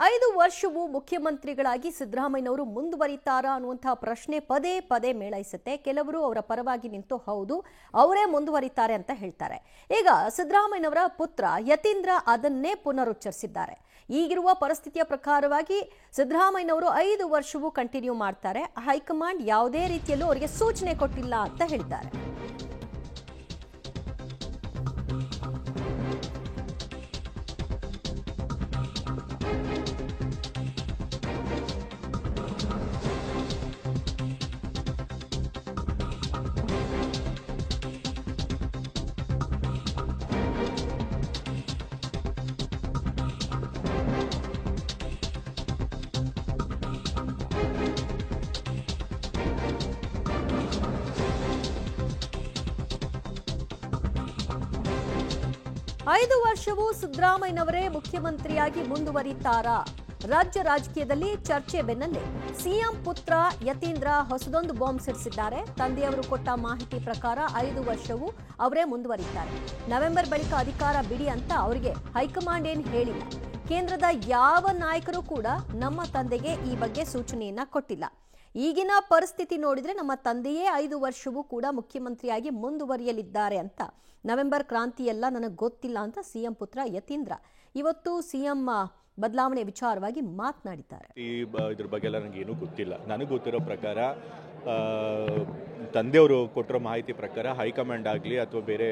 5 ವರ್ಷವೂ ಮುಖ್ಯಮಂತ್ರಿಗಳಾಗಿ ಸಿದ್ದರಾಮಯ್ಯನವರು ಮುಂದುವರಿತಾರಾ ಅನ್ನುವಂತಹ ಪ್ರಶ್ನೆ ಪದೇ ಪದೇ ಮೇಳೈಸುತ್ತೆ. ಕೆಲವರು ಅವರ ಪರವಾಗಿ ನಿಂತು ಹೌದು ಅವರೇ ಮುಂದುವರಿತಾರೆ ಅಂತ ಹೇಳ್ತಾರೆ. ಈಗ ಸಿದ್ದರಾಮಯ್ಯನವರ ಪುತ್ರ ಯತೀಂದ್ರ ಅದನ್ನೇ ಪುನರುಚ್ಚರಿಸಿದ್ದಾರೆ. ಈಗಿರುವ ಪರಿಸ್ಥಿತಿಯ ಪ್ರಕಾರವಾಗಿ ಸಿದ್ದರಾಮಯ್ಯನವರು 5 ವರ್ಷವೂ ಕಂಟಿನ್ಯೂ ಮಾಡ್ತಾರೆ. ಹೈಕಮಾಂಡ್ ಯಾವುದೇ ರೀತಿಯಲ್ಲೂ ಅವರಿಗೆ ಸೂಚನೆ ಕೊಟ್ಟಿಲ್ಲ ಅಂತ ಹೇಳಿದ್ದಾರೆ. ಐದು ವರ್ಷವೂ ಸಿದ್ದರಾಮಯ್ಯನವರೇ ಮುಖ್ಯಮಂತ್ರಿಯಾಗಿ ಮುಂದುವರಿತಾರಾ? ರಾಜ್ಯ ರಾಜಕೀಯದಲ್ಲಿ ಚರ್ಚೆ ಬೆನ್ನಲ್ಲೇ ಸಿಎಂ ಪುತ್ರ ಯತೀಂದ್ರ ಹೊಸದೊಂದು ಬಾಂಬ್ ಸಿಡಿಸಿದ್ದಾರೆ. ತಂದೆಯವರು ಕೊಟ್ಟ ಮಾಹಿತಿ ಪ್ರಕಾರ 5 ವರ್ಷವೂ ಅವರೇ ಮುಂದುವರಿತಾರೆ. ನವೆಂಬರ್ ಬಳಿಕ ಅಧಿಕಾರ ಬಿಡಿ ಅಂತ ಅವರಿಗೆ ಹೈಕಮಾಂಡ್ ಏನು ಹೇಳಿಲ್ಲ. ಕೇಂದ್ರದ ಯಾವ ನಾಯಕರು ಕೂಡ ನಮ್ಮ ತಂದೆಗೆ ಈ ಬಗ್ಗೆ ಸೂಚನೆಯನ್ನ ಕೊಟ್ಟಿಲ್ಲ. ಈಗಿನ ಪರಿಸ್ಥಿತಿ ನೋಡಿದ್ರೆ ನಮ್ಮ ತಂದೆಯೇ 5 ವರ್ಷವೂ ಕೂಡ ಮುಖ್ಯಮಂತ್ರಿಯಾಗಿ ಮುಂದುವರಿಯಲಿದ್ದಾರೆ ಅಂತ ನವೆಂಬರ್ ಕ್ರಾಂತಿ ಎಲ್ಲ ನನಗೆ ಗೊತ್ತಿಲ್ಲ ಅಂತ ಸಿಎಂ ಪುತ್ರ ಯತೀಂದ್ರ ಇವತ್ತು ಸಿಎಂ ಬದಲಾವಣೆ ವಿಚಾರವಾಗಿ ಮಾತನಾಡಿದ್ದಾರೆ. ಇದ್ರ ಬಗ್ಗೆ ಎಲ್ಲ ನನಗೆ ಏನೂ ಗೊತ್ತಿಲ್ಲ. ನನಗೆ ಗೊತ್ತಿರೋ ಪ್ರಕಾರ ತಂದೆಯವರು ಕೊಟ್ಟಿರೋ ಮಾಹಿತಿ ಪ್ರಕಾರ ಹೈಕಮಾಂಡ್ ಆಗಲಿ ಅಥವಾ ಬೇರೆ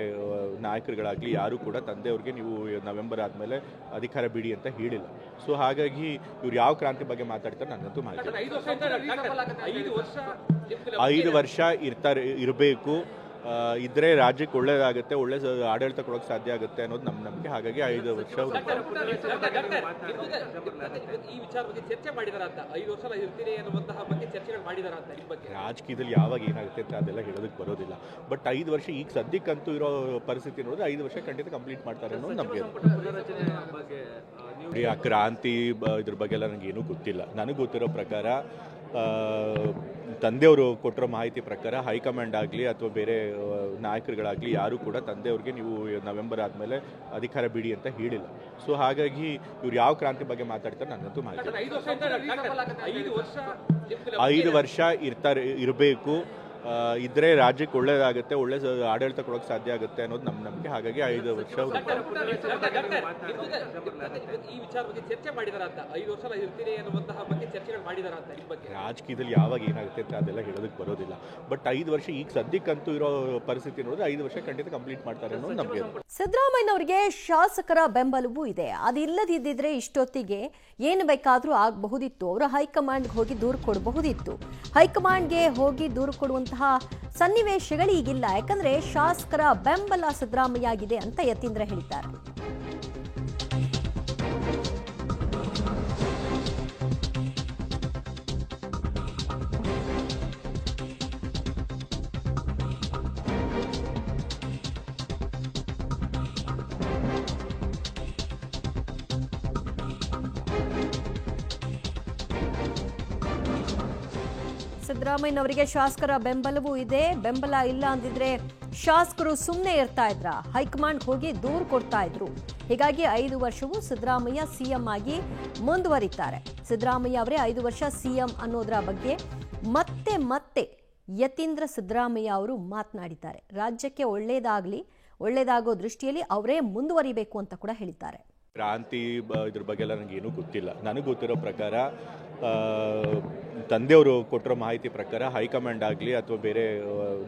ನಾಯಕರುಗಳಾಗಲಿ ಯಾರು ಕೂಡ ತಂದೆಯವ್ರಿಗೆ ನೀವು ನವೆಂಬರ್ ಆದಮೇಲೆ ಅಧಿಕಾರ ಬಿಡಿ ಅಂತ ಹೇಳಿಲ್ಲ. ಸೊ ಹಾಗಾಗಿ ಇವ್ರು ಯಾವ ಕ್ರಾಂತಿ ಬಗ್ಗೆ ಮಾತಾಡ್ತಾರೆ ನನಗಂತೂ ಮಾಹಿತಿ. 5 ವರ್ಷ ಇರಬೇಕು, ಇದ್ರೆ ರಾಜ್ಯಕ್ಕೆ ಒಳ್ಳೇದಾಗುತ್ತೆ, ಒಳ್ಳೆ ಆಡಳಿತ ಕೊಡೋಕೆ ಸಾಧ್ಯ ಆಗುತ್ತೆ ಅನ್ನೋದು ನಮ್ಮ ನಂಬಿಕೆ. ಹಾಗಾಗಿ 5 ವರ್ಷ ರಾಜಕೀಯದಲ್ಲಿ ಯಾವಾಗ ಏನಾಗುತ್ತೆ ಅಂತ ಅದೆಲ್ಲ ಹೇಳೋದಕ್ಕೆ ಬರೋದಿಲ್ಲ. ಬಟ್ 5 ವರ್ಷ ಈಗ ಸದ್ಯಕ್ಕಂತೂ ಇರೋ ಪರಿಸ್ಥಿತಿ ನೋಡಿದ್ರೆ 5 ವರ್ಷ ಖಂಡಿತ ಕಂಪ್ಲೀಟ್ ಮಾಡ್ತಾರೆ ಅನ್ನೋದು ನಮಗೆ. ಆ ಕ್ರಾಂತಿ ಇದ್ರ ಬಗ್ಗೆ ಎಲ್ಲ ನನಗೆ ಏನೂ ಗೊತ್ತಿಲ್ಲ. ನನಗೆ ಗೊತ್ತಿರೋ ಪ್ರಕಾರ ತಂದೆಯವರು ಕೊಟ್ಟಿರೋ ಮಾಹಿತಿ ಪ್ರಕಾರ ಹೈಕಮಾಂಡ್ ಆಗಲಿ ಅಥವಾ ಬೇರೆ ನಾಯಕರುಗಳಾಗಲಿ ಯಾರು ಕೂಡ ತಂದೆಯವ್ರಿಗೆ ನೀವು ನವೆಂಬರ್ ಆದಮೇಲೆ ಅಧಿಕಾರ ಬಿಡಿ ಅಂತ ಹೇಳಿಲ್ಲ. ಸೊ ಹಾಗಾಗಿ ಇವ್ರು ಯಾವ ಕ್ರಾಂತಿ ಬಗ್ಗೆ ಮಾತಾಡ್ತಾರೆ ನನಗಂತೂ ಮಾಹಿತಿ. 5 ವರ್ಷ ಇರಬೇಕು, ಇದ್ರೆ ರಾಜ್ಯಕ್ಕೆ ಒಳ್ಳೇದಾಗುತ್ತೆ, ಒಳ್ಳೆ ಆಡಳಿತ ಕೊಡೋಕೆ ಸಾಧ್ಯ ಆಗುತ್ತೆ ಅನ್ನೋದು ನಮ್ಮ ನಂಬಿಕೆ. ಹಾಗಾಗಿ 5 ವರ್ಷ ರಾಜಕೀಯದಲ್ಲಿ ಯಾವಾಗ ಏನಾಗುತ್ತೆ ಅಂತ ಅದೆಲ್ಲ ಹೇಳೋದಕ್ಕೆ ಬರೋದಿಲ್ಲ. ಬಟ್ 5 ವರ್ಷ ಈಗ ಸದ್ಯಕ್ಕಂತೂ ಇರೋ ಪರಿಸ್ಥಿತಿ ನೋಡಿದ್ರೆ 5 ವರ್ಷ ಖಂಡಿತ ಕಂಪ್ಲೀಟ್ ಮಾಡ್ತಾರೆ ಅನ್ನೋದು ನಮಗೆ. ಸಿದ್ದರಾಮಯ್ಯನವರಿಗೆ ಶಾಸಕರ ಬೆಂಬಲವೂ ಇದೆ. ಅದಿಲ್ಲದಿದ್ದರೆ ಇಷ್ಟೊತ್ತಿಗೆ ಏನು ಬೇಕಾದರೂ ಆಗಬಹುದಿತ್ತು. ಅವರು ಹೈಕಮಾಂಡ್ಗೆ ಹೋಗಿ ದೂರು ಕೊಡಬಹುದಿತ್ತು. ಹೈಕಮಾಂಡ್ಗೆ ಹೋಗಿ ದೂರು ಕೊಡುವಂತಹ ಸನ್ನಿವೇಶಗಳು ಈಗಿಲ್ಲ. ಯಾಕಂದ್ರೆ ಶಾಸಕರ ಬೆಂಬಲ ಸಿದ್ದರಾಮಯ್ಯ ಆಗಿದೆ ಅಂತ ಯತೀಂದ್ರ ಹೇಳಿದ್ದಾರೆ. ಸಿದ್ದರಾಮಯ್ಯನವರಿಗೆ ಶಾಸಕರ ಬೆಂಬಲವೂ ಇದೆ. ಬೆಂಬಲ ಇಲ್ಲ ಅಂದಿದ್ರೆ ಶಾಸಕರು ಸುಮ್ಮನೆ ಇರ್ತಾ ಇದ್ರ, ಹೈಕಮಾಂಡ್ ಹೋಗಿ ದೂರು ಕೊಡ್ತಾ ಇದ್ರು. ಹೀಗಾಗಿ 5 ವರ್ಷವೂ ಸಿದ್ದರಾಮಯ್ಯ ಸಿಎಂ ಆಗಿ ಮುಂದುವರಿತಾರೆ. ಸಿದ್ದರಾಮಯ್ಯ ಅವರೇ 5 ವರ್ಷ ಸಿಎಂ ಅನ್ನೋದರ ಬಗ್ಗೆ ಮತ್ತೆ ಮತ್ತೆ ಯತೀಂದ್ರ ಸಿದ್ದರಾಮಯ್ಯ ಅವರು ಮಾತನಾಡಿದ್ದಾರೆ. ರಾಜ್ಯಕ್ಕೆ ಒಳ್ಳೇದಾಗೋ ದೃಷ್ಟಿಯಲ್ಲಿ ಅವರೇ ಮುಂದುವರಿಬೇಕು ಅಂತ ಕೂಡ ಹೇಳಿದ್ದಾರೆ. ಕ್ರಾಂತಿ ಇದ್ರ ಬಗ್ಗೆ ಎಲ್ಲ ನನಗೆ ಏನೂ ಗೊತ್ತಿಲ್ಲ. ನನಗೆ ಗೊತ್ತಿರೋ ಪ್ರಕಾರ ತಂದೆಯವರು ಕೊಟ್ಟಿರೋ ಮಾಹಿತಿ ಪ್ರಕಾರ ಹೈಕಮಾಂಡ್ ಆಗಲಿ ಅಥವಾ ಬೇರೆ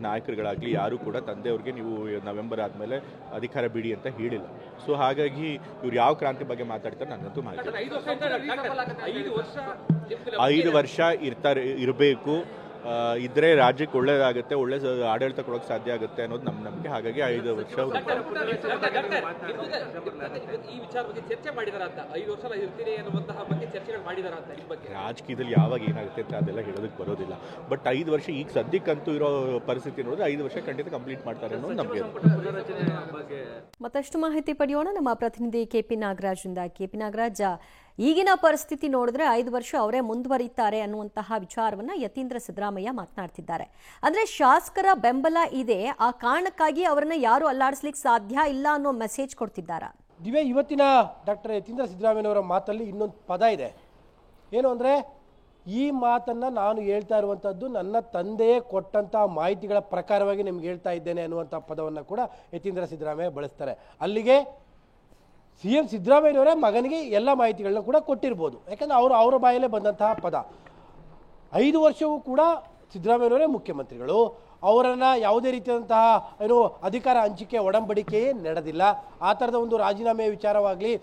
ನಾಯಕರುಗಳಾಗಲಿ ಯಾರು ಕೂಡ ತಂದೆಯವ್ರಿಗೆ ನೀವು ನವೆಂಬರ್ ಆದಮೇಲೆ ಅಧಿಕಾರ ಬಿಡಿ ಅಂತ ಹೇಳಿಲ್ಲ. ಸೊ ಹಾಗಾಗಿ ಇವ್ರು ಯಾವ ಕ್ರಾಂತಿ ಬಗ್ಗೆ ಮಾತಾಡ್ತಾರೆ ನನಗಂತೂ ಮಾಹಿತಿ. 5 ವರ್ಷ ಇರಬೇಕು, ಇದ್ರೆ ರಾಜ್ಯಕ್ಕೆ ಒಳ್ಳೇದಾಗುತ್ತೆ, ಒಳ್ಳೆ ಆಡಳಿತ ಕೊಡೋಕೆ ಸಾಧ್ಯ ಆಗುತ್ತೆ ಅನ್ನೋದು ನಮ್ಮ ನಂಬಿಕೆ. ಹಾಗಾಗಿ 5 ವರ್ಷ ರಾಜಕೀಯದಲ್ಲಿ ಯಾವಾಗ ಏನಾಗುತ್ತೆ ಅಂತ ಅದೆಲ್ಲ ಹೇಳೋದಕ್ಕೆ ಬರೋದಿಲ್ಲ. ಬಟ್ 5 ವರ್ಷ ಈಗ ಸದ್ಯಕ್ಕಂತೂ ಇರೋ ಪರಿಸ್ಥಿತಿ ನೋಡಿದ್ರೆ 5 ವರ್ಷ ಖಂಡಿತ ಕಂಪ್ಲೀಟ್ ಮಾಡ್ತಾರೆ ಅನ್ನೋದು ನಮಗೆ. ಮತ್ತಷ್ಟು ಮಾಹಿತಿ ಪಡೆಯೋಣ ನಮ್ಮ ಪ್ರತಿನಿಧಿ ಕೆಪಿ ನಾಗರಾಜ್ರಿಂದ. ಕೆಪಿ ನಾಗರಾಜ್, ಈಗಿನ ಪರಿಸ್ಥಿತಿ ನೋಡಿದ್ರೆ 5 ವರ್ಷ ಅವರೇ ಮುಂದುವರಿತಾರೆ ಅನ್ನುವಂತಹ ವಿಚಾರವನ್ನ ಯತೀಂದ್ರ ಸಿದ್ದರಾಮಯ್ಯ ಮಾತನಾಡ್ತಿದ್ದಾರೆ. ಅಂದ್ರೆ ಶಾಸಕರ ಬೆಂಬಲ ಇದೆ, ಆ ಕಾರಣಕ್ಕಾಗಿ ಅವರನ್ನ ಯಾರು ಅಲ್ಲಾಡಿಸ್ಲಿಕ್ಕೆ ಸಾಧ್ಯ ಇಲ್ಲ ಅನ್ನೋ ಮೆಸೇಜ್ ಕೊಡ್ತಿದ್ದಾರಾ? ದಿವ್ಯ, ಇವತ್ತಿನ ಡಾಕ್ಟರ್ ಯತೀಂದ್ರ ಸಿದ್ದರಾಮಯ್ಯನವರ ಮಾತಲ್ಲಿ ಇನ್ನೊಂದು ಪದ ಇದೆ. ಏನು ಅಂದರೆ, ಈ ಮಾತನ್ನು ನಾನು ಹೇಳ್ತಾ ಇರುವಂಥದ್ದು ನನ್ನ ತಂದೆಯೇ ಕೊಟ್ಟಂಥ ಮಾಹಿತಿಗಳ ಪ್ರಕಾರವಾಗಿ ನಿಮ್ಗೆ ಹೇಳ್ತಾ ಇದ್ದೇನೆ ಅನ್ನುವಂಥ ಪದವನ್ನು ಕೂಡ ಯತೀಂದ್ರ ಸಿದ್ದರಾಮಯ್ಯ ಬಳಸ್ತಾರೆ. ಅಲ್ಲಿಗೆ CM ಸಿದ್ದರಾಮಯ್ಯನವರೇ ಮಗನಿಗೆ ಎಲ್ಲ ಮಾಹಿತಿಗಳನ್ನ ಕೂಡ ಕೊಟ್ಟಿರ್ಬೋದು, ಯಾಕಂದರೆ ಅವರ ಬಾಯಲ್ಲೇ ಬಂದಂತಹ ಪದ. 5 ವರ್ಷವೂ ಕೂಡ ಸಿದ್ದರಾಮಯ್ಯನವರೇ ಮುಖ್ಯಮಂತ್ರಿಗಳು, ಅವರನ್ನು ಯಾವುದೇ ರೀತಿಯಾದಂತಹ ಅಧಿಕಾರ ಹಂಚಿಕೆ ಒಡಂಬಡಿಕೆಯೇ ನಡೆದಿಲ್ಲ. ಆ ಥರದ ಒಂದು ರಾಜೀನಾಮೆ ವಿಚಾರವಾಗಲಿ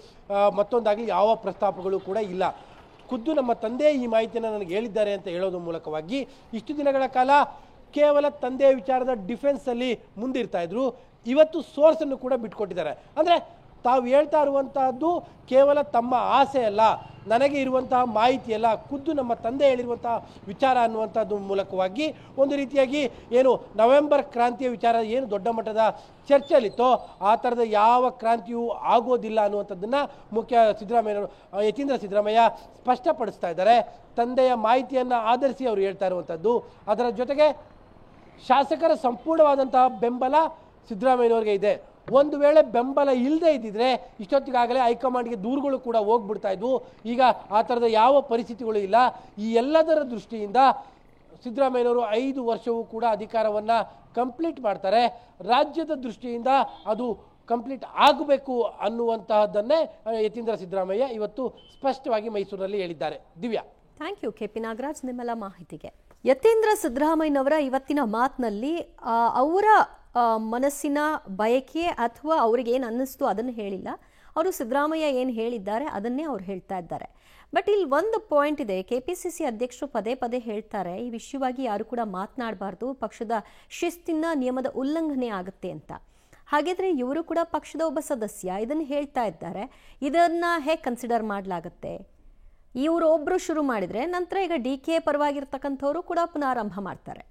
ಮತ್ತೊಂದಾಗಲಿ ಯಾವ ಪ್ರಸ್ತಾಪಗಳು ಕೂಡ ಇಲ್ಲ. ಖುದ್ದು ನಮ್ಮ ತಂದೆ ಈ ಮಾಹಿತಿಯನ್ನು ನನಗೆ ಹೇಳಿದ್ದಾರೆ ಅಂತ ಹೇಳೋದ್ರ ಮೂಲಕವಾಗಿ ಇಷ್ಟು ದಿನಗಳ ಕಾಲ ಕೇವಲ ತಂದೆಯ ವಿಚಾರದ ಡಿಫೆನ್ಸಲ್ಲಿ ಮುಂದಿರ್ತಾ ಇದ್ರು. ಇವತ್ತು ಸೋರ್ಸನ್ನು ಕೂಡ ಬಿಟ್ಕೊಟ್ಟಿದ್ದಾರೆ. ಅಂದರೆ ತಾವು ಹೇಳ್ತಾ ಇರುವಂತಹದ್ದು ಕೇವಲ ತಮ್ಮ ಆಸೆ ಅಲ್ಲ, ನನಗೆ ಇರುವಂತಹ ಮಾಹಿತಿ ಅಲ್ಲ, ಖುದ್ದು ನಮ್ಮ ತಂದೆ ಹೇಳಿರುವಂತಹ ವಿಚಾರ ಅನ್ನುವಂಥದ್ದು ಮೂಲಕವಾಗಿ ಒಂದು ರೀತಿಯಾಗಿ ಏನು ನವೆಂಬರ್ ಕ್ರಾಂತಿಯ ವಿಚಾರ ಏನು ದೊಡ್ಡ ಮಟ್ಟದ ಚರ್ಚೆಯಲ್ಲಿತ್ತೋ ಆ ಥರದ ಯಾವ ಕ್ರಾಂತಿಯೂ ಆಗೋದಿಲ್ಲ ಅನ್ನುವಂಥದ್ದನ್ನು ಯತೀಂದ್ರ ಸಿದ್ದರಾಮಯ್ಯ ಸ್ಪಷ್ಟಪಡಿಸ್ತಾ ಇದ್ದಾರೆ. ತಂದೆಯ ಮಾಹಿತಿಯನ್ನು ಆಧರಿಸಿ ಅವರು ಹೇಳ್ತಾ ಇರುವಂಥದ್ದು. ಅದರ ಜೊತೆಗೆ ಶಾಸಕರ ಸಂಪೂರ್ಣವಾದಂತಹ ಬೆಂಬಲ ಸಿದ್ದರಾಮಯ್ಯನವ್ರಿಗೆ ಇದೆ. ಒಂದು ವೇಳೆ ಬೆಂಬಲ ಇಲ್ಲದೆ ಇದ್ದಿದ್ರೆ ಇಷ್ಟೊತ್ತಿಗಾಗಲೇ ಹೈಕಮಾಂಡ್ಗೆ ದೂರುಗಳು ಕೂಡ ಹೋಗ್ಬಿಡ್ತಾ ಇದ್ವು. ಈಗ ಆ ಥರದ ಯಾವ ಪರಿಸ್ಥಿತಿಗಳು ಇಲ್ಲ. ಈ ಎಲ್ಲದರ ದೃಷ್ಟಿಯಿಂದ ಸಿದ್ದರಾಮಯ್ಯನವರು 5 ವರ್ಷವೂ ಕೂಡ ಅಧಿಕಾರವನ್ನು ಕಂಪ್ಲೀಟ್ ಮಾಡ್ತಾರೆ. ರಾಜ್ಯದ ದೃಷ್ಟಿಯಿಂದ ಅದು ಕಂಪ್ಲೀಟ್ ಆಗಬೇಕು ಅನ್ನುವಂತಹದ್ದನ್ನೇ ಯತೀಂದ್ರ ಸಿದ್ದರಾಮಯ್ಯ ಇವತ್ತು ಸ್ಪಷ್ಟವಾಗಿ ಮೈಸೂರಿನಲ್ಲಿ ಹೇಳಿದ್ದಾರೆ. Divya, thank you KP Nagaraj ನಿಮ್ಮೆಲ್ಲ ಮಾಹಿತಿಗೆ. ಯತೀಂದ್ರ ಸಿದ್ದರಾಮಯ್ಯನವರ ಇವತ್ತಿನ ಮಾತಿನಲ್ಲಿ ಅವರ ಮನಸ್ಸಿನ ಬಯಕೆ ಅಥವಾ ಅವ್ರಿಗೆ ಏನು ಅನ್ನಿಸ್ತು ಅದನ್ನು ಹೇಳಿಲ್ಲ. ಅವರು ಸಿದ್ದರಾಮಯ್ಯ ಏನು ಹೇಳಿದ್ದಾರೆ ಅದನ್ನೇ ಅವ್ರು ಹೇಳ್ತಾ ಇದ್ದಾರೆ. ಬಟ್ ಇಲ್ಲಿ ಒಂದು ಪಾಯಿಂಟ್ ಇದೆ. KPCC ಅಧ್ಯಕ್ಷರು ಪದೇ ಪದೇ ಹೇಳ್ತಾರೆ ಈ ವಿಷಯವಾಗಿ ಯಾರು ಕೂಡ ಮಾತನಾಡಬಾರ್ದು, ಪಕ್ಷದ ಶಿಸ್ತಿನ ನಿಯಮದ ಉಲ್ಲಂಘನೆ ಆಗುತ್ತೆ ಅಂತ. ಹಾಗಿದ್ರೆ ಇವರು ಕೂಡ ಪಕ್ಷದ ಒಬ್ಬ ಸದಸ್ಯ, ಇದನ್ನು ಹೇಳ್ತಾ ಇದ್ದಾರೆ. ಇದನ್ನ ಹೇಗೆ ಕನ್ಸಿಡರ್ ಮಾಡಲಾಗುತ್ತೆ? ಇವರು ಒಬ್ರು ಶುರು ಮಾಡಿದ್ರೆ ನಂತರ ಈಗ DK ಪರವಾಗಿರ್ತಕ್ಕಂಥವ್ರು ಕೂಡ ಪುನರಾರಂಭ ಮಾಡ್ತಾರೆ.